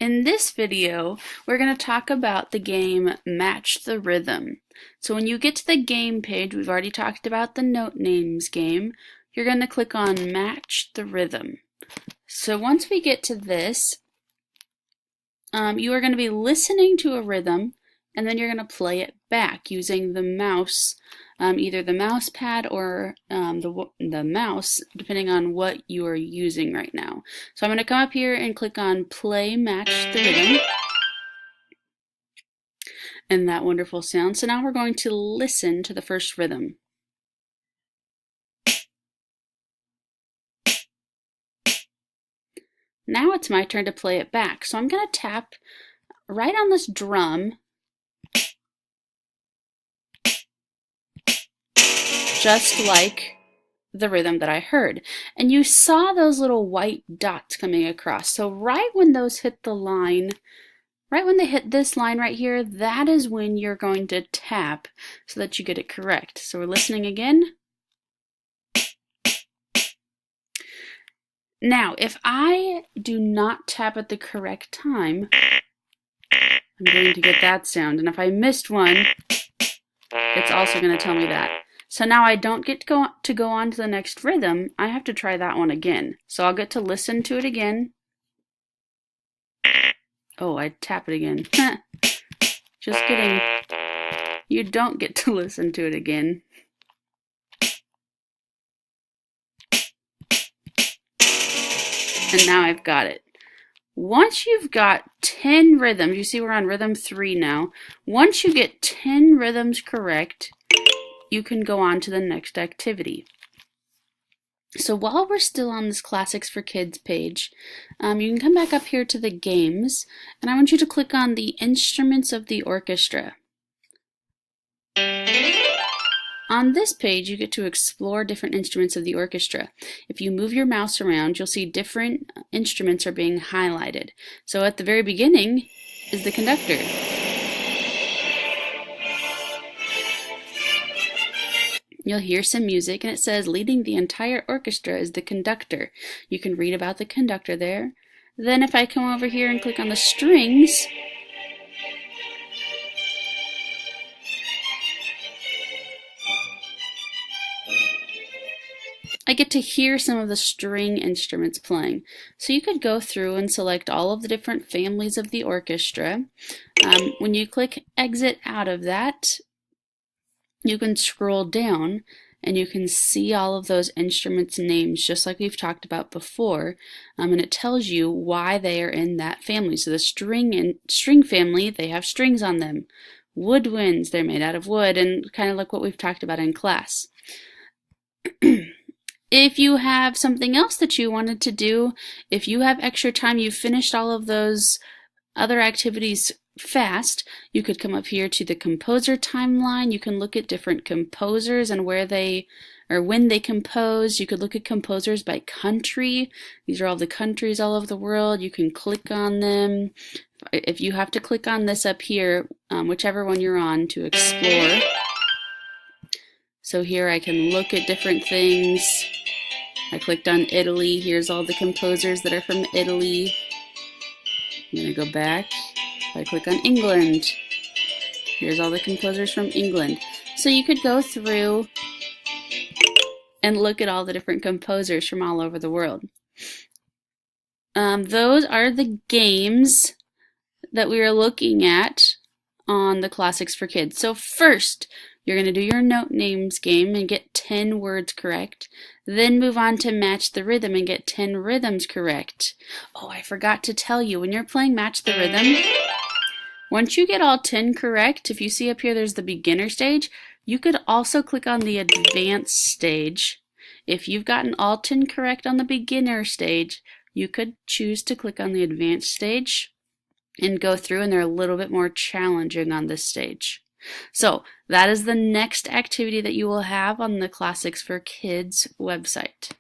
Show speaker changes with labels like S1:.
S1: In this video, we're going to talk about the game Match the Rhythm. So when you get to the game page, we've already talked about the Note Names game. You're going to click on Match the Rhythm. So once we get to this, you are going to be listening to a rhythm, and then you're going to play it back using the mouse, either the mouse pad or the mouse, depending on what you are using right now. So I'm going to come up here and click on Play Match the Rhythm, and that wonderful sound. So now we're going to listen to the first rhythm. Now it's my turn to play it back. So I'm going to tap right on this drum, just like the rhythm that I heard. And you saw those little white dots coming across. So right when those hit the line, right when they hit this line right here, that is when you're going to tap so that you get it correct. So we're listening again. Now, if I do not tap at the correct time, I'm going to get that sound. And if I missed one, it's also going to tell me that. So now I don't get to go on to the next rhythm. I have to try that one again. So I'll get to listen to it again. Oh, I tap it again. Just kidding. You don't get to listen to it again. And now I've got it. Once you've got 10 rhythms, you see we're on rhythm 3 now. Once you get 10 rhythms correct, you can go on to the next activity. So while we're still on this Classics for Kids page, you can come back up here to the games, and I want you to click on the Instruments of the Orchestra. On this page, you get to explore different instruments of the orchestra. If you move your mouse around, you'll see different instruments are being highlighted. So at the very beginning is the conductor. You'll hear some music, and it says leading the entire orchestra is the conductor. You can read about the conductor there. Then if I come over here and click on the strings, I get to hear some of the string instruments playing. So you could go through and select all of the different families of the orchestra. When you click exit out of that, you can scroll down and you can see all of those instruments' names, just like we've talked about before, and it tells you why they are in that family. So the string family, they have strings on them. Woodwinds, they're made out of wood, and kind of like what we've talked about in class. If you have something else that you wanted to do, if you have extra time, you've finished all of those other activities fast, you could come up here to the composer timeline. You can look at different composers and where they or when they composed. You could look at composers by country. These are all the countries all over the world. You can click on them. If you have to click on this up here, whichever one you're on, to explore. So here I can look at different things. I clicked on Italy. Here's all the composers that are from Italy. I'm going to go back. I click on England. Here's all the composers from England. So you could go through and look at all the different composers from all over the world. Those are the games that we are looking at on the Classics for Kids. So first, you're going to do your Note Names game and get 10 words correct. Then move on to Match the Rhythm and get 10 rhythms correct. Oh, I forgot to tell you, when you're playing Match the Rhythm, once you get all 10 correct, if you see up here there's the beginner stage, you could also click on the advanced stage. If you've gotten all 10 correct on the beginner stage, you could choose to click on the advanced stage and go through, and they're a little bit more challenging on this stage. So that is the next activity that you will have on the Classics for Kids website.